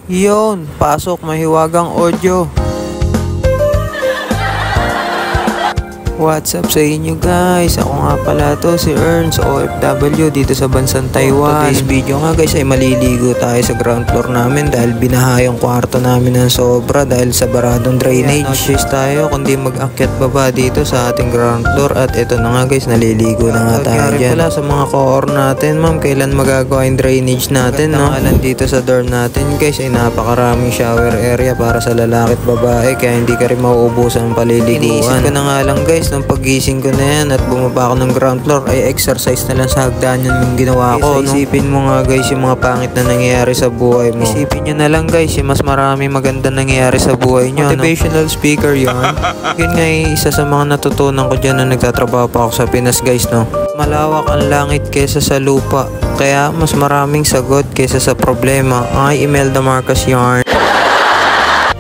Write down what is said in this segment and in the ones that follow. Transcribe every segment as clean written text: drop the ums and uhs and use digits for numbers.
Yun, pasok mahiwagang audio. What's up sa inyo guys? Ako nga pala to, si Ernst, OFW dito sa bansang Taiwan. Today's video nga guys ay maliligo tayo sa ground floor namin dahil binaha yung kwarto namin ng sobra dahil sa baradong drainage. No choice tayo kundi mag-akyat baba dito sa ating ground floor at ito na nga guys, naliligo na nga tayo dyan. Pala sa mga core natin, ma'am, kailan magagawa yung drainage natin, no? Alam dito sa dorm natin guys ay napakaraming shower area para sa lalaki at babae kaya hindi ka rin mauubusan ng paliliguan. Iniisip ko na nga lang guys, nung pagising ko na yan at bumaba ako ng ground floor ay exercise na lang sa hagdanan yung ginawa ko. Isipin mo nga guys yung mga pangit na nangyayari sa buhay mo. Isipin nyo na lang guys yung mas marami maganda nangyayari sa buhay nyo. Motivational speaker yun. Yun nga isa sa mga natutunan ko dyan na nagtatrabaho pa ako sa Pinas guys, no? Malawak ang langit kesa sa lupa. Kaya mas maraming sagot kesa sa problema. Ay, Imelda Marcos yarn.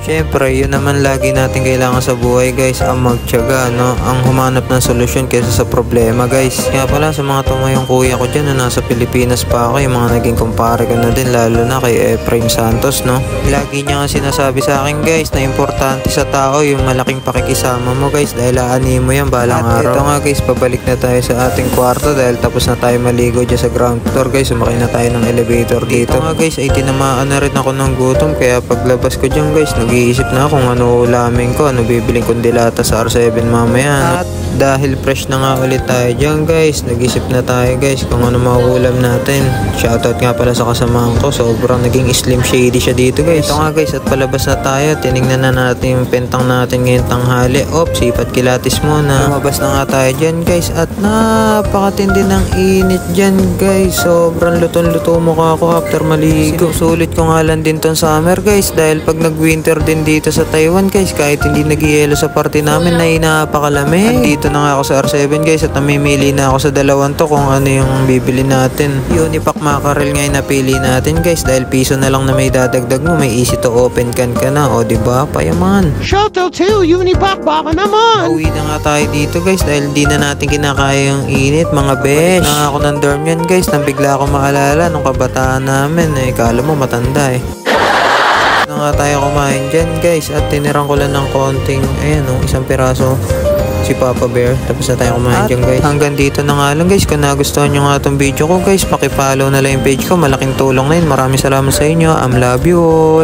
Siyempre, yun naman lagi natin kailangan sa buhay guys, ang magtiyaga, no? Ang humanap ng solusyon kaysa sa problema guys. Kaya pala sa mga tumayong kuya ko dyan na nasa Pilipinas pa ako, yung mga naging kumpare ko na din, lalo na kay Efraim Santos, no? Lagi niya nga sinasabi sa akin guys na importante sa tao yung malaking pakikisama mo guys dahil aanin mo yan balang araw. Ito nga guys, pabalik na tayo sa ating kwarto dahil tapos na tayo maligo dyan sa ground floor guys, sumakay na tayo ng elevator dito. Ito nga guys ay tinamaan na rin ako ng gutom kaya paglabas ko dyan guys, nag-iisip na kung ano ulamin ko, ano bibiling kong dilata sa R7 mamaya. At dahil fresh na nga ulit tayo dyan guys, nag-isip na tayo guys kung ano mauulam natin. Shoutout nga pala sa kasamahan ko, sobrang naging slim shady siya dito guys. Ito nga guys at palabas na tayo, tinignan na natin yung pentang natin ngayong tanghali. Sipat kilatis muna. Lumabas na nga tayo dyan guys at napakatindi ng init dyan guys. Sobrang lutong-luto mukha ko after maligo. Sinusulit ko nga lang din tong summer guys dahil pag nag-winter din dito sa Taiwan guys, kahit hindi nag-ielo sa party namin na napakalamig. Andito na nga ako sa R7 guys at namimili na ako sa dalawang to kung ano yung bibili natin. Unipack mackerel nga yung napili natin guys dahil piso na lang na may dadagdag mo, may easy to open can ka na, o diba? Payaman. Shoutout to Unipack, baka naman! Uwi na nga tayo dito guys dahil hindi na natin kinakaya yung init mga besh. Na ako ng dorm yan guys nang bigla ako maalala nung kabataan namin kala mo matanda na nga tayo kumain dyan guys at tinirang ko lang ng konting isang piraso si Papa Bear tapos na tayo kumain dyan guys. Hanggang dito na nga lang guys, kung nagustuhan nyo nga itong video ko guys, pakipollow na lang yung page ko, malaking tulong na yun. Maraming salamat sa inyo, love you all.